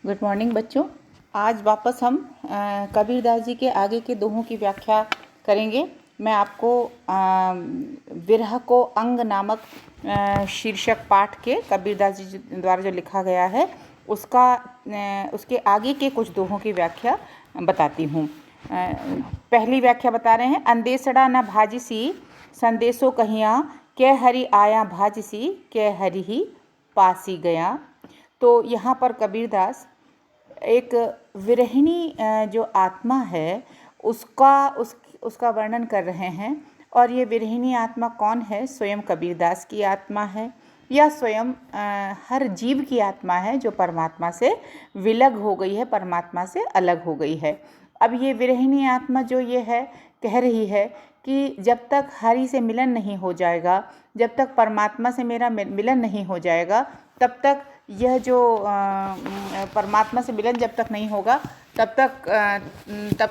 Good morning बच्चों। आज वापस हम कबीरदास जी के आगे के दोहों की व्याख्या करेंगे। मैं आपको विरह को अंग नामक शीर्षक पाठ के कबीरदास जी द्वारा जो लिखा गया है उसके आगे के कुछ दोहों की व्याख्या बताती हूँ। पहली व्याख्या बता रहे हैं। अंदेसड़ा न भाजिसी संदेशो कहिया, कै हरि आया भाजिसी, कै हरि ही पासी गया। तो यहाँ पर कबीरदास एक विरहिणी जो आत्मा है उसका वर्णन कर रहे हैं। और ये विरहिणी आत्मा कौन है? स्वयं कबीरदास की आत्मा है या स्वयं हर जीव की आत्मा है जो परमात्मा से विलग हो गई है, परमात्मा से अलग हो गई है। अब ये विरहिणी आत्मा जो ये है कह रही है कि जब तक हरि से मिलन नहीं हो जाएगा, जब तक परमात्मा से मेरा मिलन नहीं हो जाएगा, तब तक यह जो परमात्मा से मिलन जब तक नहीं होगा तब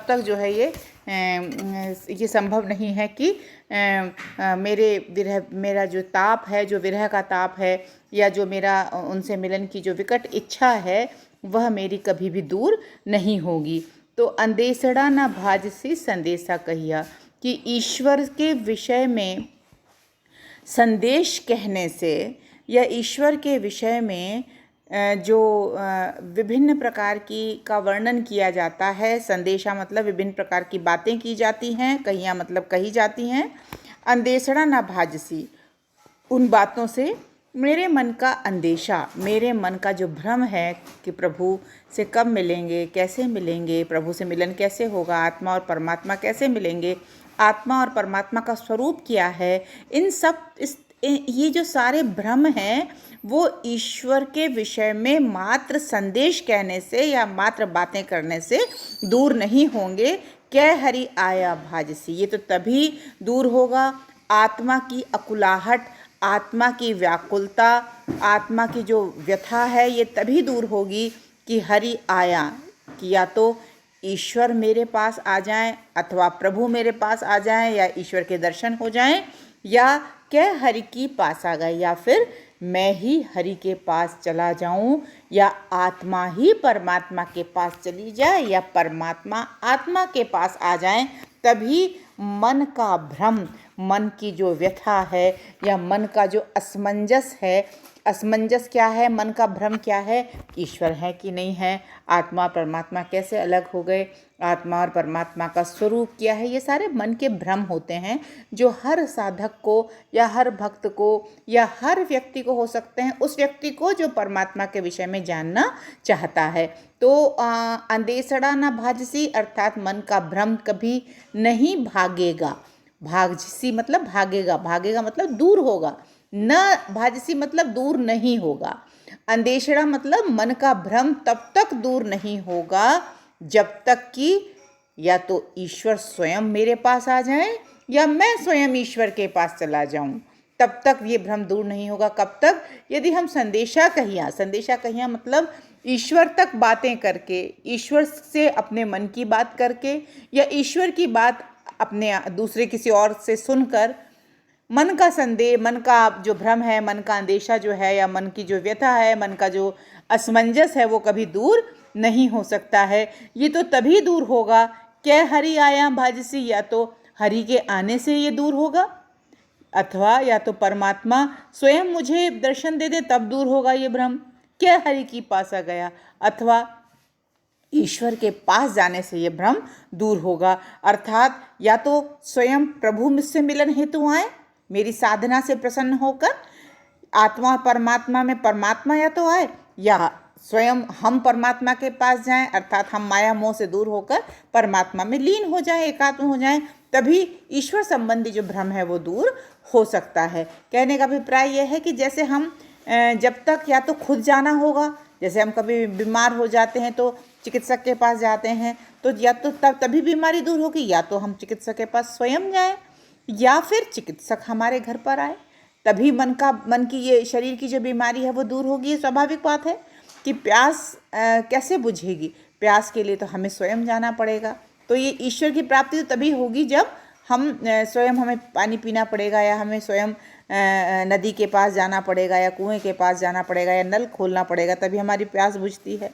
तक जो है ये संभव नहीं है कि मेरा जो ताप है, जो विरह का ताप है, या जो मेरा उनसे मिलन की जो विकट इच्छा है वह मेरी कभी भी दूर नहीं होगी। तो अंदेसड़ा न भाजसी संदेशा कहिया, कि ईश्वर के विषय में संदेश कहने से या ईश्वर के विषय में जो विभिन्न प्रकार का वर्णन किया जाता है, संदेशा मतलब विभिन्न प्रकार की बातें की जाती हैं, कहिया मतलब कही जाती हैं। अंदेशड़ा न भाजसी, उन बातों से मेरे मन का अंदेशा, मेरे मन का जो भ्रम है कि प्रभु से कब मिलेंगे, कैसे मिलेंगे, प्रभु से मिलन कैसे होगा, आत्मा और परमात्मा कैसे मिलेंगे, आत्मा और परमात्मा का स्वरूप क्या है, ये जो सारे भ्रम हैं वो ईश्वर के विषय में मात्र संदेश कहने से या मात्र बातें करने से दूर नहीं होंगे। कै हरि आया भाजसी, ये तो तभी दूर होगा। आत्मा की अकुलाहट, आत्मा की व्याकुलता, आत्मा की जो व्यथा है ये तभी दूर होगी कि हरि आया, कि या तो ईश्वर मेरे पास आ जाएं अथवा प्रभु मेरे पास आ जाएं या ईश्वर के दर्शन हो जाएं, या कै हरि की पास आ गए, या फिर मैं ही हरि के पास चला जाऊं, या आत्मा ही परमात्मा के पास चली जाए या परमात्मा आत्मा के पास आ जाए। तभी मन का भ्रम, मन की जो व्यथा है या मन का जो असमंजस है, असमंजस क्या है, मन का भ्रम क्या है, ईश्वर है कि नहीं है, आत्मा परमात्मा कैसे अलग हो गए, आत्मा और परमात्मा का स्वरूप क्या है, ये सारे मन के भ्रम होते हैं जो हर साधक को या हर भक्त को या हर व्यक्ति को हो सकते हैं, उस व्यक्ति को जो परमात्मा के विषय में जानना चाहता है। तो अंदेसड़ा न भाजसी अर्थात मन का भ्रम कभी नहीं भागेगा। भाजसी मतलब भागेगा, भागेगा मतलब दूर होगा, न भाजसी मतलब दूर नहीं होगा। अंदेशड़ा मतलब मन का भ्रम तब तक दूर नहीं होगा जब तक कि या तो ईश्वर स्वयं मेरे पास आ जाए या मैं स्वयं ईश्वर के पास चला जाऊं, तब तक ये भ्रम दूर नहीं होगा। कब तक? यदि हम संदेशा कहिया मतलब ईश्वर तक बातें करके, ईश्वर से अपने मन की बात करके या ईश्वर की बात अपने दूसरे किसी और से सुनकर मन का संदेह, मन का जो भ्रम है, मन का अंदेशा जो है या मन की जो व्यथा है, मन का जो असमंजस है वो कभी दूर नहीं हो सकता है। ये तो तभी दूर होगा कै हरि आया भाजसी, या तो हरि के आने से ये दूर होगा अथवा या तो परमात्मा स्वयं मुझे दर्शन दे दे तब दूर होगा ये भ्रम। कै हरि की पास आ गया, अथवा ईश्वर के पास जाने से ये भ्रम दूर होगा। अर्थात या तो स्वयं प्रभु मुझसे मिलन हेतु आए, मेरी साधना से प्रसन्न होकर आत्मा और परमात्मा में परमात्मा या तो आए, या स्वयं हम परमात्मा के पास जाएं, अर्थात हम माया मोह से दूर होकर परमात्मा में लीन हो जाएं, एकात्म हो जाएं, तभी ईश्वर संबंधी जो भ्रम है वो दूर हो सकता है। कहने का अभिप्राय यह है कि जैसे हम जब तक या तो खुद जाना होगा, जैसे हम कभी बीमार हो जाते हैं तो चिकित्सक के पास जाते हैं, तो या तो तभी बीमारी दूर होगी, या तो हम चिकित्सक के पास स्वयं जाएं या फिर चिकित्सक हमारे घर पर आए, तभी मन की ये शरीर की जो बीमारी है वो दूर होगी। ये स्वाभाविक बात है कि प्यास कैसे बुझेगी, प्यास के लिए तो हमें स्वयं जाना पड़ेगा। तो ये ईश्वर की प्राप्ति तो तभी होगी जब हम स्वयं, हमें पानी पीना पड़ेगा या हमें स्वयं नदी के पास जाना पड़ेगा या कुएं के पास जाना पड़ेगा या नल खोलना पड़ेगा, तभी हमारी प्यास बुझती है।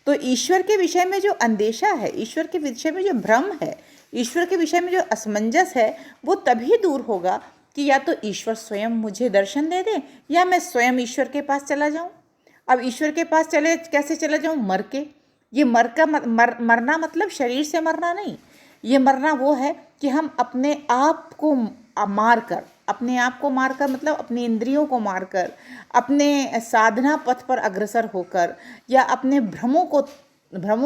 तो ईश्वर के विषय में जो अंदेशा है, ईश्वर के विषय में जो भ्रम है, ईश्वर के विषय में जो असमंजस है, वो तभी दूर होगा कि या तो ईश्वर स्वयं मुझे दर्शन दे दे या मैं स्वयं ईश्वर के पास चला जाऊं। अब ईश्वर के पास कैसे चला जाऊं? मर के। ये मरना मतलब शरीर से मरना नहीं। ये मरना वो है कि हम अपने आप को मार कर, अपने आप को मार कर मतलब अपनी इंद्रियों को मार कर, अपने साधना पथ पर अग्रसर होकर या अपने भ्रमों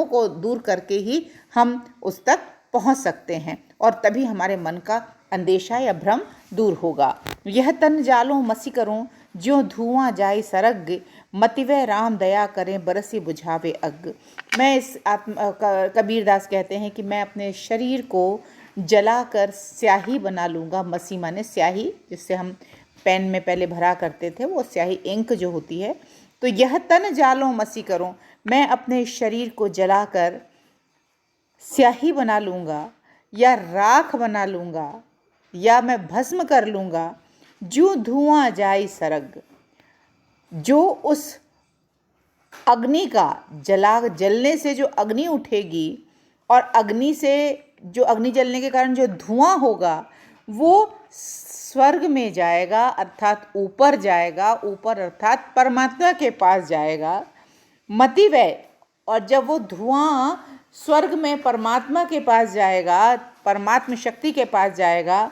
को दूर करके ही हम उस तक पहुंच सकते हैं, और तभी हमारे मन का अंदेशा या भ्रम दूर होगा। यह तन जालो मसी करूं, ज्यों धुआं जाए सरग, मतिवै राम दया करें बरसी बुझावे अग। मैं इस कबीरदास कहते हैं कि मैं अपने शरीर को जलाकर स्याही बना लूँगा। मसी माने स्याही, जिससे हम पेन में पहले भरा करते थे, वो स्याही इंक जो होती है। तो यह तन जालो मसी करूं, मैं अपने शरीर को जलाकर स्याही बना लूँगा या राख बना लूँगा या मैं भस्म कर लूँगा। जो धुआं जाए सरग, जो उस अग्नि का जलने से जो अग्नि उठेगी और अग्नि से जो अग्नि जलने के कारण जो धुआं होगा वो स्वर्ग में जाएगा, अर्थात ऊपर जाएगा, ऊपर अर्थात परमात्मा के पास जाएगा। मतिवय, और जब वो धुआं स्वर्ग में परमात्मा के पास जाएगा, परमात्मा शक्ति के पास जाएगा,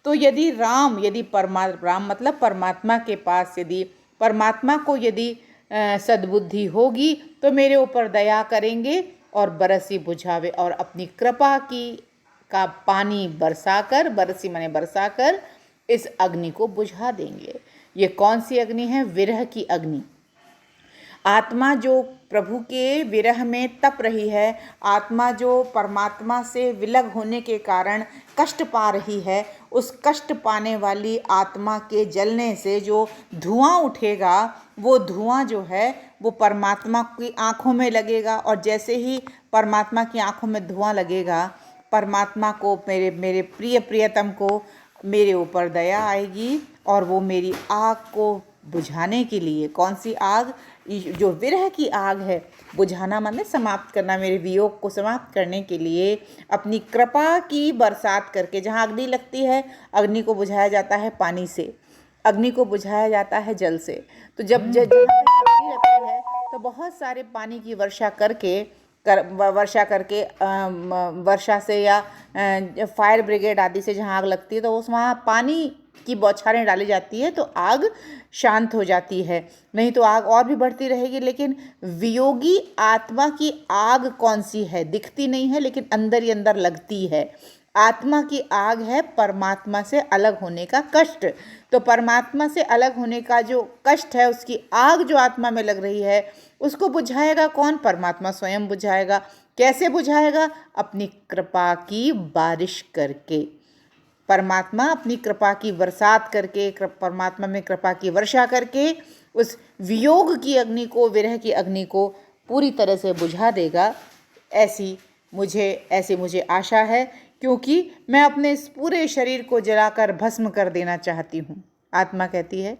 तो यदि राम मतलब परमात्मा के पास यदि परमात्मा को यदि सद्बुद्धि होगी तो मेरे ऊपर दया करेंगे और बरसी बुझावे, और अपनी कृपा का पानी बरसाकर, बरसी माने बरसाकर, इस अग्नि को बुझा देंगे। ये कौन सी अग्नि है? विरह की अग्नि। आत्मा जो प्रभु के विरह में तप रही है, आत्मा जो परमात्मा से विलग होने के कारण कष्ट पा रही है, उस कष्ट पाने वाली आत्मा के जलने से जो धुआं उठेगा, वो धुआं जो है वो परमात्मा की आँखों में लगेगा, और जैसे ही परमात्मा की आँखों में धुआं लगेगा, परमात्मा को, मेरे प्रियतम को मेरे ऊपर दया आएगी और वो मेरी आग को बुझाने के लिए, कौन सी आग? जो विरह की आग है, बुझाना माने समाप्त करना, मेरे वियोग को समाप्त करने के लिए अपनी कृपा की बरसात करके, जहाँ अग्नि लगती है, अग्नि को बुझाया जाता है पानी से, अग्नि को बुझाया जाता है जल से। तो जब जहाँ अग्नि लगती है तो बहुत सारे पानी की वर्षा करके वर्षा से या फायर ब्रिगेड आदि से जहाँ आग लगती है तो उस वहाँ पानी की बौछारें डाली जाती है तो आग शांत हो जाती है, नहीं तो आग और भी बढ़ती रहेगी। लेकिन वियोगी आत्मा की आग कौन सी है? दिखती नहीं है लेकिन अंदर ही अंदर लगती है। आत्मा की आग है परमात्मा से अलग होने का कष्ट। तो परमात्मा से अलग होने का जो कष्ट है, उसकी आग जो आत्मा में लग रही है, उसको बुझाएगा कौन? परमात्मा स्वयं बुझाएगा। कैसे बुझाएगा? अपनी कृपा की बारिश करके। परमात्मा अपनी कृपा की बरसात करके, परमात्मा में कृपा की वर्षा करके उस वियोग की अग्नि को, विरह की अग्नि को पूरी तरह से बुझा देगा। ऐसी मुझे आशा है, क्योंकि मैं अपने इस पूरे शरीर को जलाकर भस्म कर देना चाहती हूँ। आत्मा कहती है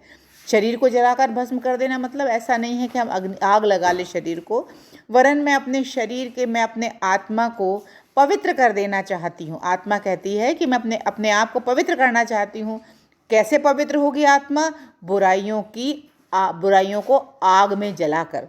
शरीर को जलाकर भस्म कर देना मतलब ऐसा नहीं है कि हम आग लगा ले शरीर को, वरन मैं अपने शरीर के, मैं अपने आत्मा को पवित्र कर देना चाहती हूँ। आत्मा कहती है कि मैं अपने आप को पवित्र करना चाहती हूँ। कैसे पवित्र होगी आत्मा? बुराइयों को आग में जलाकर,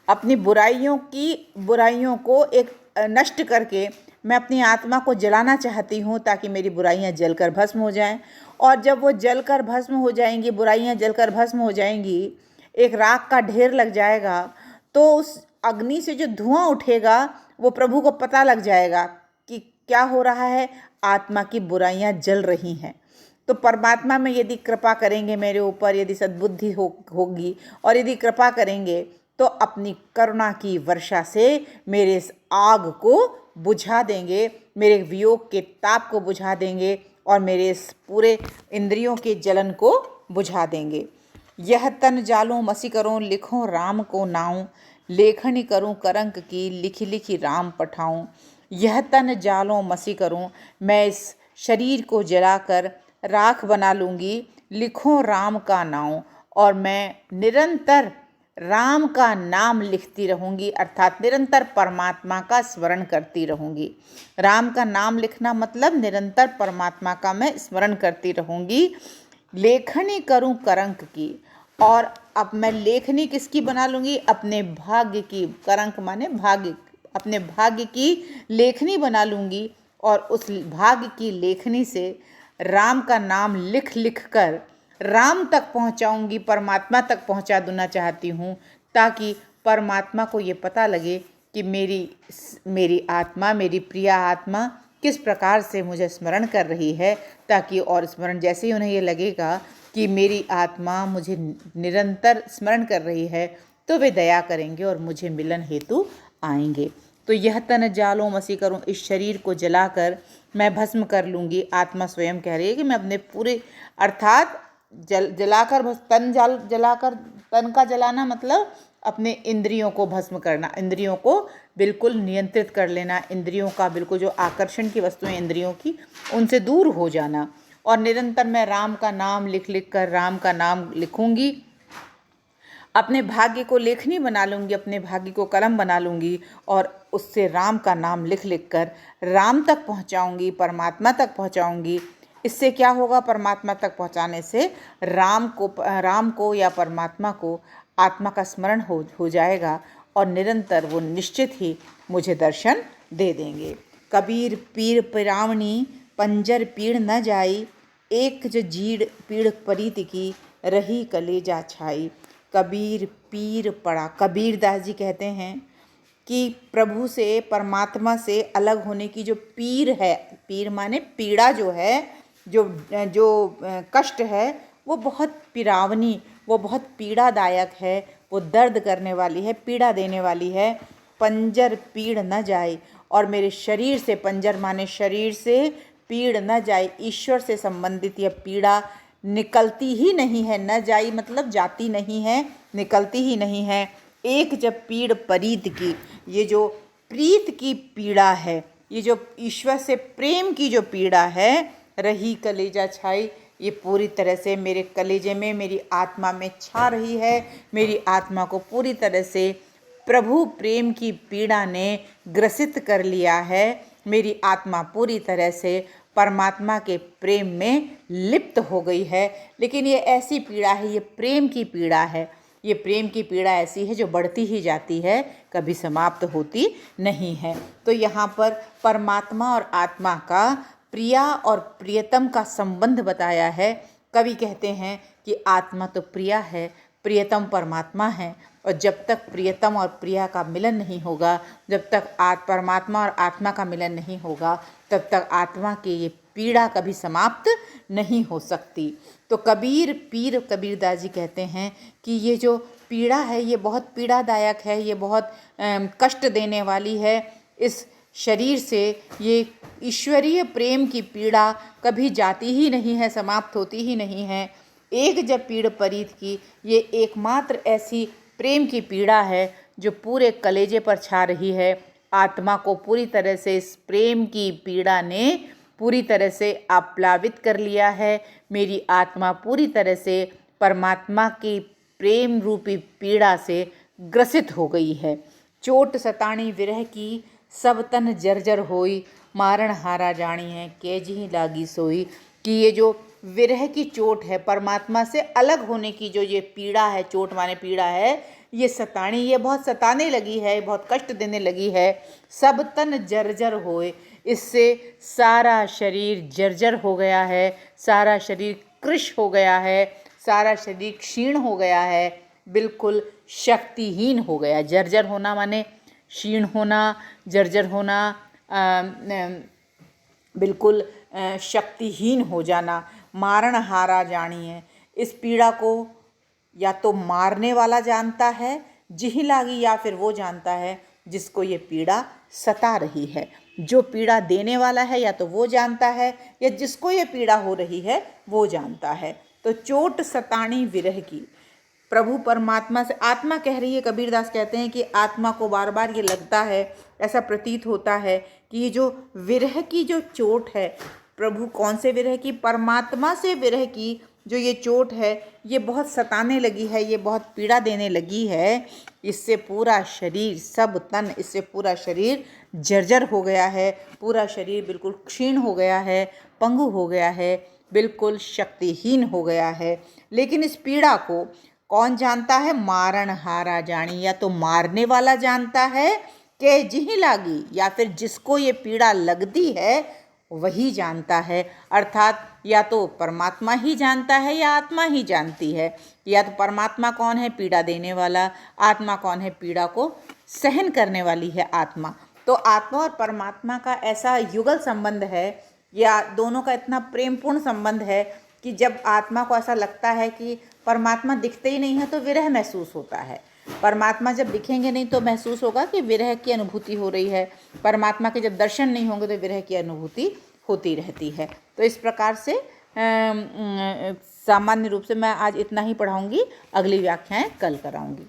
अपनी बुराइयों को एक नष्ट करके मैं अपनी आत्मा को जलाना चाहती हूँ, ताकि मेरी बुराइयाँ जलकर भस्म हो जाएं। और जब वो जलकर भस्म हो जाएंगी, बुराइयाँ जलकर भस्म हो जाएंगी, एक राख का ढेर लग जाएगा, तो उस अग्नि से जो धुआं उठेगा वो प्रभु को पता लग जाएगा कि क्या हो रहा है, आत्मा की बुराइयाँ जल रही हैं। तो परमात्मा में यदि कृपा करेंगे मेरे ऊपर, यदि सद्बुद्धि होगी और यदि कृपा करेंगे, तो अपनी करुणा की वर्षा से मेरे इस आग को बुझा देंगे, मेरे वियोग के ताप को बुझा देंगे और मेरे इस पूरे इंद्रियों के जलन को बुझा देंगे। यह तन जालूं मसी करूं, लिखूं राम को नाऊं, लेखनी करूं करंक की, लिखी लिखी राम पठाऊं। यह तन जालों मसी करूं, मैं इस शरीर को जलाकर राख बना लूँगी, लिखूं राम का नाऊं, और मैं निरंतर राम का नाम लिखती रहूँगी, अर्थात निरंतर परमात्मा का स्मरण करती रहूँगी। राम का नाम लिखना मतलब निरंतर परमात्मा का मैं स्मरण करती रहूँगी। लेखनी करूँ करंक की, और अब मैं लेखनी किसकी बना लूँगी? अपने भाग्य की। करंक माने भाग्य, अपने भाग्य की लेखनी बना लूँगी और उस भाग्य की लेखनी से राम का नाम लिख लिख कर राम तक पहुंचाऊंगी, परमात्मा तक पहुंचा देना चाहती हूँ, ताकि परमात्मा को ये पता लगे कि मेरी आत्मा, मेरी प्रिया आत्मा किस प्रकार से मुझे स्मरण कर रही है, ताकि और स्मरण जैसे ही उन्हें ये लगेगा कि मेरी आत्मा मुझे निरंतर स्मरण कर रही है, तो वे दया करेंगे और मुझे मिलन हेतु आएंगे। तो यह तन जालो मसी करूं, इस शरीर को जलाकर मैं भस्म कर लूँगी। आत्मा स्वयं कह रही है कि मैं अपने पूरे, अर्थात जलाकर जलाकर, तन का जलाना मतलब अपने इंद्रियों को भस्म करना, इंद्रियों को बिल्कुल नियंत्रित कर लेना, इंद्रियों का बिल्कुल जो आकर्षण की वस्तुएं इंद्रियों की, उनसे दूर हो जाना। और निरंतर मैं राम का नाम लिख लिख कर राम का नाम लिखूंगी, अपने भाग्य को लेखनी बना लूँगी, अपने भाग्य को कलम बना लूँगी और उससे राम का नाम लिख लिख कर राम तक पहुँचाऊँगी, परमात्मा तक पहुँचाऊँगी। इससे क्या होगा? परमात्मा तक पहुँचाने से राम को या परमात्मा को आत्मा का स्मरण हो जाएगा और निरंतर वो निश्चित ही मुझे दर्शन दे देंगे। कबीर पीर पिरावनी पंजर पीड़ न जाई, एक जो जीड़ पीड़ परीत की रही कलेजा छाई। कबीर पीर पड़ा, कबीर दास जी कहते हैं कि प्रभु से, परमात्मा से अलग होने की जो पीर है, पीर माने पीड़ा जो है, जो कष्ट है, वो बहुत पिरावनी, वो बहुत पीड़ादायक है, वो दर्द करने वाली है, पीड़ा देने वाली है। पंजर पीड़ न जाए, और मेरे शरीर से, पंजर माने शरीर से, पीड़ न जाए, ईश्वर से संबंधित यह पीड़ा निकलती ही नहीं है। न जाई मतलब जाती नहीं है, निकलती ही नहीं है। एक जब पीड़ परीत की, ये जो प्रीत की पीड़ा है, ये जो ईश्वर से प्रेम की जो पीड़ा है, रही कलेजा छाई, ये पूरी तरह से मेरे कलेजे में, मेरी आत्मा में छा रही है। मेरी आत्मा को पूरी तरह से प्रभु प्रेम की पीड़ा ने ग्रसित कर लिया है। मेरी आत्मा पूरी तरह से परमात्मा के प्रेम में लिप्त हो गई है। लेकिन ये ऐसी पीड़ा है, ये प्रेम की पीड़ा है, ये प्रेम की पीड़ा ऐसी है जो बढ़ती ही जाती है, कभी समाप्त होती नहीं है। तो यहाँ पर परमात्मा और आत्मा का, प्रिया और प्रियतम का संबंध बताया है। कवि कहते हैं कि आत्मा तो प्रिया है, प्रियतम परमात्मा है, और जब तक प्रियतम और प्रिया का मिलन नहीं होगा, जब तक परमात्मा और आत्मा का मिलन नहीं होगा, तब तक आत्मा की ये पीड़ा कभी समाप्त नहीं हो सकती। तो कबीर पीर, कबीरदास जी कहते हैं कि ये जो पीड़ा है, ये बहुत पीड़ादायक है, ये बहुत कष्ट देने वाली है। इस शरीर से ये ईश्वरीय प्रेम की पीड़ा कभी जाती ही नहीं है, समाप्त होती ही नहीं है। एक जब पीड़ परीत की, ये एकमात्र ऐसी प्रेम की पीड़ा है जो पूरे कलेजे पर छा रही है। आत्मा को पूरी तरह से इस प्रेम की पीड़ा ने पूरी तरह से आप्लावित कर लिया है। मेरी आत्मा पूरी तरह से परमात्मा की प्रेम रूपी पीड़ा से ग्रसित हो गई है। चोट सताणी विरह की, सब तन जर्जर होई, मारण हारा जानी है, केजी लागी सोई। कि ये जो विरह की चोट है, परमात्मा से अलग होने की जो ये पीड़ा है, चोट माने पीड़ा है, ये सतानी, ये बहुत सताने लगी है, बहुत कष्ट देने लगी है। सब तन जर्जर होए, इससे सारा शरीर जर्जर हो गया है, सारा शरीर कृश हो गया है, सारा शरीर क्षीण हो गया है, बिल्कुल शक्तिहीन हो गया। जर्जर होना माने क्षीण होना, जर्जर होना, बिल्कुल शक्तिहीन हो जाना। मारण हारा जानिए, इस पीड़ा को या तो मारने वाला जानता है जिही लागी, या फिर वो जानता है जिसको ये पीड़ा सता रही है। जो पीड़ा देने वाला है या तो वो जानता है, या जिसको ये पीड़ा हो रही है वो जानता है। तो चोट सताणी विरह की, प्रभु परमात्मा से आत्मा कह रही है। कबीरदास कहते हैं कि आत्मा को बार बार ये लगता है, ऐसा प्रतीत होता है कि ये जो विरह की जो चोट है, प्रभु कौन से विरह की? परमात्मा से विरह की जो ये चोट है ये बहुत सताने लगी है, ये बहुत पीड़ा देने लगी है, इससे पूरा शरीर, सब तन, इससे पूरा शरीर जर्जर हो गया है, पूरा शरीर बिल्कुल क्षीण हो गया है, पंगु हो गया है, बिल्कुल शक्तिहीन हो गया है। लेकिन इस पीड़ा को कौन जानता है? मारण हारा जानी, या तो मारने वाला जानता है कि जिही लागी, या फिर जिसको ये पीड़ा लगती है वही जानता है। अर्थात या तो परमात्मा ही जानता है या आत्मा ही जानती है। या तो परमात्मा कौन है? पीड़ा देने वाला। आत्मा कौन है? पीड़ा को सहन करने वाली है आत्मा। तो आत्मा और परमात्मा का ऐसा युगल संबंध है, या दोनों का इतना प्रेमपूर्ण संबंध है कि जब आत्मा को ऐसा लगता है कि परमात्मा दिखते ही नहीं है तो विरह महसूस होता है। परमात्मा जब दिखेंगे नहीं तो महसूस होगा कि विरह की अनुभूति हो रही है। परमात्मा के जब दर्शन नहीं होंगे तो विरह की अनुभूति होती रहती है। तो इस प्रकार से सामान्य रूप से मैं आज इतना ही पढ़ाऊँगी, अगली व्याख्याएँ कल कराऊँगी।